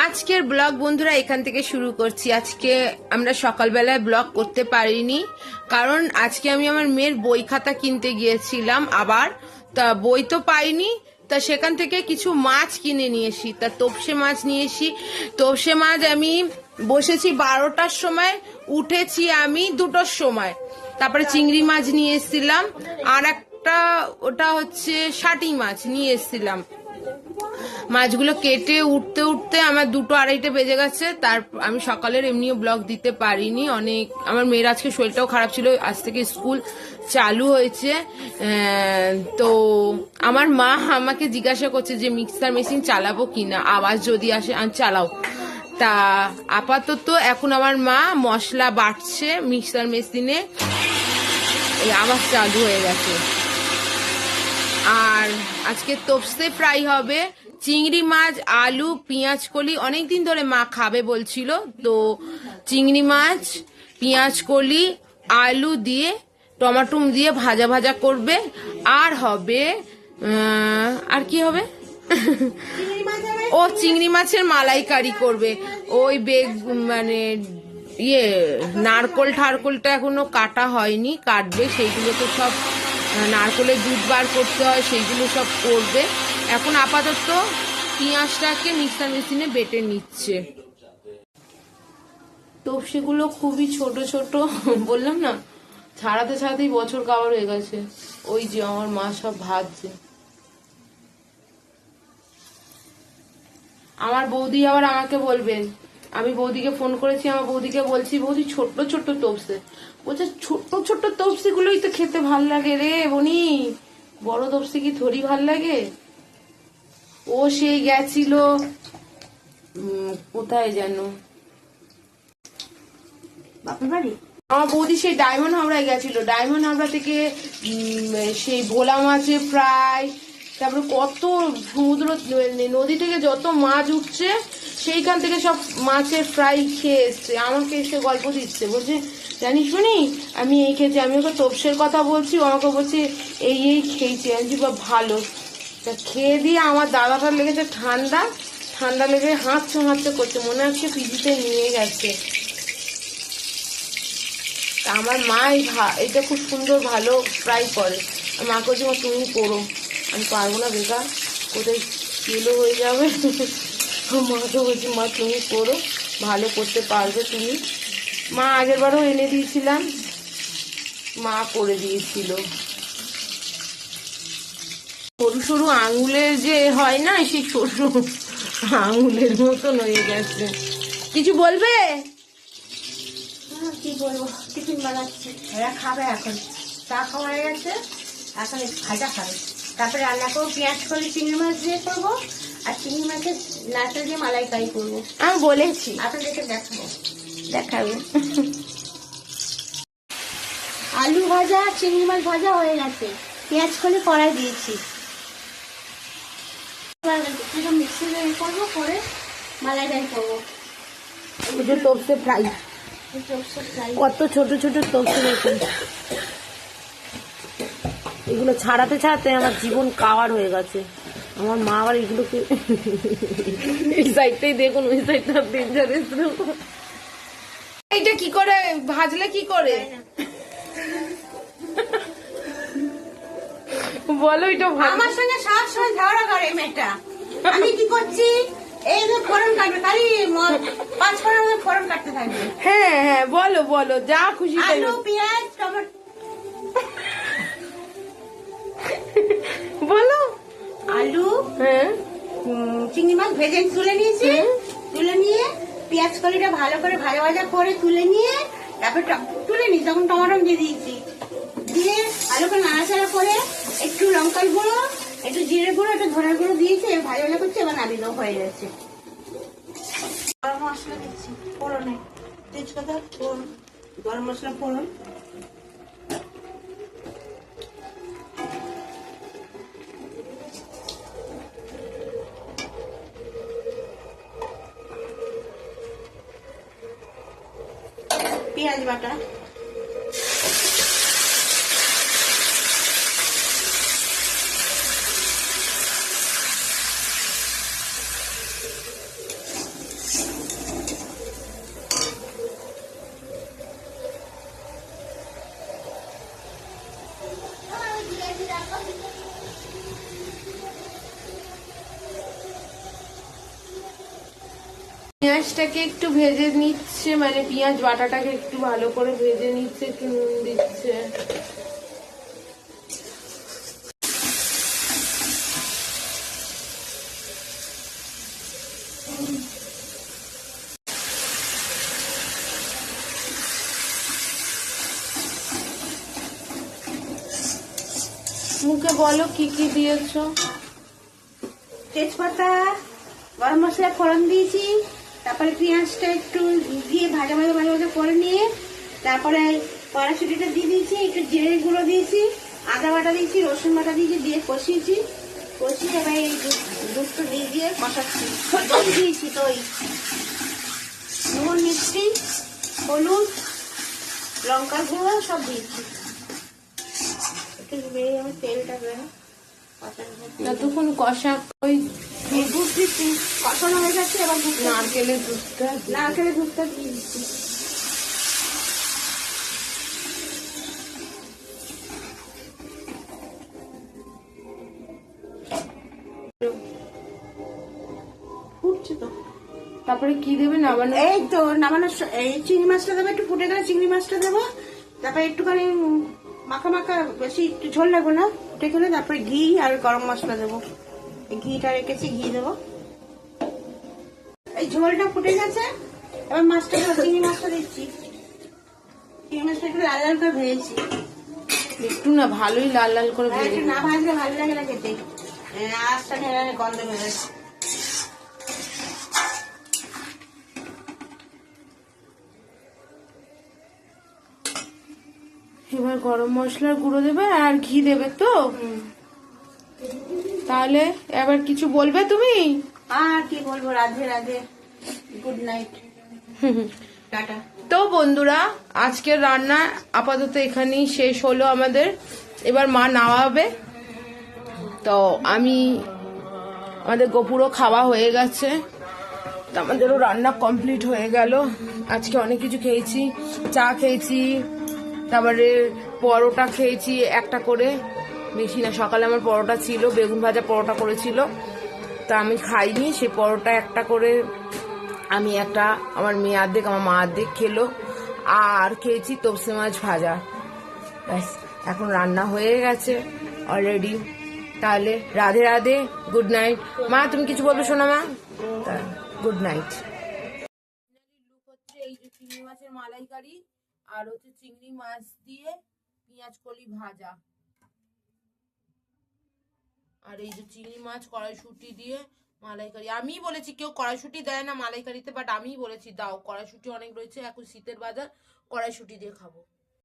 আজকের ব্লগ বন্ধুরা এখান থেকে শুরু করছি। আজকে আমরা সকালবেলায় ব্লগ করতে পারিনি, কারণ আজকে আমি আমার মেয়ের বই খাতা কিনতে গিয়েছিলাম। আবার তা বই তো পাইনি, তা সেখান থেকে কিছু মাছ কিনে নিয়ে এসি। তা তোপসে মাছ নিয়ে এসি। তোপসে মাছ আমি বসেছি 12টার সময়, উঠেছি আমি 2টোর সময়। তারপরে চিংড়ি মাছ নিয়ে এসেছিলাম, আর একটা ওটা হচ্ছে শাটি মাছ নিয়ে এসেছিলাম। মাছগুলো কেটে উঠতে উঠতে আমার 2টো 2:30 বেজে গেছে। তার আমি সকালের এমনিও ব্লগ দিতে পারিনি। অনেক আমার মেয়ের আজকে শরীরটাও খারাপ ছিল, আজ থেকে স্কুল চালু হয়েছে। তো আমার মা আমাকে জিজ্ঞাসা করছে যে মিক্সার মেশিন চালাবো কিনা, আওয়াজ যদি আসে চালাও। তা আপাতত এখন আমার মা মশলা বাটছে মিক্সার মেশিনে, এই আওয়াজ চালু হয়ে গেছে। আর আজকে তোপসে ফ্রাই হবে, চিংড়ি মাছ, আলু, পেঁয়াজ কলি। অনেকদিন ধরে মা খাবে বলছিল, তো চিংড়ি মাছ, পেঁয়াজ কলি, আলু দিয়ে টমাটো দিয়ে ভাজা ভাজা করবে। আর হবে আর কি হবে ও চিংড়ি মাছের মালাইকারি করবে। ওই মানে নারকোল ঠারকোলটা এখনো কাটা হয়নি, কাটবে। সেইগুলো তো সব নারকোলের দুধ বার করতে হয়, সেইগুলো সব করবে। এখন আপাতত পেঁয়াজটাকে মিক্সার মেশিনে বেটে নিচ্ছে। তো সেগুলো খুবই ছোট ছোট, বললাম না ছাড়াতে ছাড়াতেই বছর কাবার হয়ে গেছে। ওই যে আমার মা সব ভাজছে। আমার বৌদি আবার আমাকে বলবেন, আমি বৌদিকে ফোন করেছি, আমার বৌদিকে বলছি বৌদি ছোট্ট ছোট্ট তোপসে, বলছে ছোট্ট ছোট্ট তোপসে গুলোই তো খেতে ভাল লাগে রে বনি, বড় তোপসে কি থরি ভাল লাগে। ও সেই গেছিল কোথায় যেন বাপের বাড়ি, আমার বৌদি সেই ডায়মন্ড হাবড়ায় গেছিল। ডায়মন্ড হাবড়া থেকে সেই ভোলা মাছের ফ্রাই, তারপরে কত সমুদ্র নদী থেকে যত মাছ উঠছে সেইখান থেকে সব মাছের ফ্রাই খেয়ে এসছে। আমাকে এসে গল্প দিচ্ছে, বলছে জানিস শুনি আমি এই খেয়েছি। আমি ওকে তোপসের কথা বলছি, ও আমাকে বলছে এই এই খেয়েছি। আমি বা ভালো। তা খেয়ে দিয়ে আমার দাদাটার লেগেছে ঠান্ডা, ঠান্ডা লেগে হাঁচতে হাঁচতে করছে, মনে হচ্ছে পিজিতে নিয়ে গেছে। তা আমার মা এটা খুব সুন্দর ভালো ফ্রাই করে। মা করছে মা তুমি করো, আমি পারবো না, বেকার কোথায় তেলও হয়ে যাবে। মাকে বলছি মা তুমি করো, ভালো করতে পারবে তুমি। মা আগের বারও এনে দিয়েছিলাম, মা করে দিয়েছিল। সরু সরু আঙুলের যে হয় না, সেই সরু সরু আঙুলের মতন হয়ে গেছে। কিছু বলবে? কি বলবো, টিফিন বানাচ্ছি, এরা খাবে এখন। চা খাওয়া হয়ে গেছে, এখন ভাজা খাবে। তারপরে রান্না করবো, পেঁয়াজ কলি চিংড়ি মাছ দিয়ে করবো, আর চিংড়ি মাছের নারকেল দিয়ে মালাইকারি করবো। আমি বলেছি আপনাদেরকে দেখাবো। দেখাবে। আলু ভাজা, চিংড়ি মাছ ভাজা হয়ে গেছে, পেঁয়াজ কলি কড়াই দিয়েছি। মিক্সিতে করবো, করে মালাইকারি করবো। তোপসে ফ্রাই, কত ছোট ছোট তোপসে রয়েছে। এগুলো ছাড়াতে ছাড়াতে আমার জীবন কাওয়ার হয়ে গেছে। আমার মা আবার এগুলোকে এই সাইডটাই দেখুন, ওই সাইডটা ডেঞ্জারাস। এইটা কি করে ভাজলে কি করে বলো? এটা আমার সঙ্গে সবসময় ঝগড়া করে মেয়েটা। আমি কি করছি, এই যে ফোড়ন কাটবে, খালি 5 ফোড়নের ফোড়ন কাটতে থাকবে। হ্যাঁ হ্যাঁ বলো বলো, যা খুশি তাই আলু, পেঁয়াজ, টমেটো বলো। আলু, হ্যাঁ চিংড়ি মাছ ভেজে তুলে নিয়েছি, তুলে নিয়ে পেঁয়াজ কলিটা ভালো করে ভাজা ভাজা করে তুলে নিয়ে তারপর তুলে নিই, তখন টমেটো দিয়ে দিয়েছি, দিয়ে আলুকে নাড়াচাড়া করে একটু লঙ্কার গুঁড়ো, একটু জিরে গুঁড়ো, একটু ধনের গুঁড়ো দিয়েছি, ভাজা ভাজা করছি। এবার নামিয়ে দেওয়া হয়ে যাচ্ছে। গরম মশলা দিচ্ছি ফোড়নে, তেজপাতা, গরম মশলা ফোড়ন, পেঁয়াজ বাটা, পেঁয়াজটাকে একটু ভেজে নিচ্ছে, মানে পেঁয়াজ বাটাটাকে একটু ভালো করে ভেজে নিচ্ছে, একটু নুন দিচ্ছে। মুখে বলো কি কি দিয়েছো। তেজপাতা, গরম মশলা ফোড়ন দিয়েছি, তারপরে পেঁয়াজটা একটু দিয়ে ভাজা ভাজা ভাজা ভাজা করে নিয়ে তারপরে কড়াইশুঁটিটা দিয়ে দিয়েছি, একটু জিরে গুঁড়ো দিয়েছি, আদা বাটা দিয়েছি, রসুন বাটা দিয়েছি, দিয়ে কষিয়েছি। কষিয়ে এবার এই দুধটা দিয়ে দিয়ে কষাচ্ছি। দই দিয়েছি, দই, নুন, মিষ্টি, হলুদ, লঙ্কার গুঁড়ো সব দিয়েছি। একটু বেরিয়ে আমি তেলটা বেরো যতক্ষণ কষা ওই এই দুধ দিচ্ছি, কষানো হয়ে যাচ্ছে। এবার নারকেলের দুধটা নারকেলের দুধটা দিয়ে দিচ্ছি। ফুটছে তো, তারপরে কি দেবে নামানো? এই তো নামানোর এই চিংড়ি মাছটা দেবো, একটু ফুটে গেলে চিংড়ি মাছটা দেবো, তারপরে একটুখানি মাখা মাখা, বেশি একটু ঝোল লাগবে না, ফুটে গেলে তারপরে ঘি আর গরম মশলা দেবো। এই ঘিটা রেখেছি, ঘি দেবো। এই ঝোলটা ফুটে গেছে, এবার মাছটা দেবো, চিংড়ি মাছটা দিচ্ছি। চিংড়ি মাছটা একটু লাল লাল করে ভেজেছি। একটু না ভালোই লাল লাল করে আর ভেজে একটু না ভাজলে ভালো লাগে না খেতে, আঁচটা নেড়ে গন্ধ বেরোচ্ছে। এবার গরম মশলার গুঁড়ো দেবে আর ঘি দেবে তো। তাহলে এবার কিছু বলবে তুমি? আর কি বলবো, Radhe Radhe, good night, tata. তো বন্ধুরা, আজকের রান্না আপাতত এখানেই শেষ হলো আমাদের। এবার মা নামাবে। তো আমাদের গোপুরও খাওয়া হয়ে গেছে, তো আমাদেরও রান্না কমপ্লিট হয়ে গেল। আজকে অনেক কিছু খেয়েছি, চা খেয়েছি, তারপরে পরোটা খেয়েছি একটা করে, বেশি না। সকালে আমার পরোটা ছিল, বেগুন ভাজা পরোটা করেছিল, তা আমি খাইনি। সে পরোটা একটা করে আমি একটা, আমার মেয়ে অর্ধেক, আমার মা অর্ধেক খেলো। আর খেয়েছি তপসে মাছ ভাজা। ব্যাস, এখন রান্না হয়ে গেছে অলরেডি। তাহলে রাধে রাধে, গুড নাইট। মা তুমি কিছু বলবে শোনা মা? Good night. লুক হচ্ছে এই যে চিংড়ি মাছের মালাইকারি, আর হচ্ছে চিংড়ি মাছ দিয়ে পেঁয়াজ কলি ভাজা, আর এই যে চিংড়ি মাছ কড়াইশুঁটি দিয়ে মালাইকারি। আমিই বলেছি, কেউ কড়াইশুঁটি দেয় না মালাইকারিতে, বাট আমিই বলেছি দাও, কড়াইশুঁটি অনেক রয়েছে, এখন শীতের বাজার, কড়াইশুঁটি দিয়ে খাবো।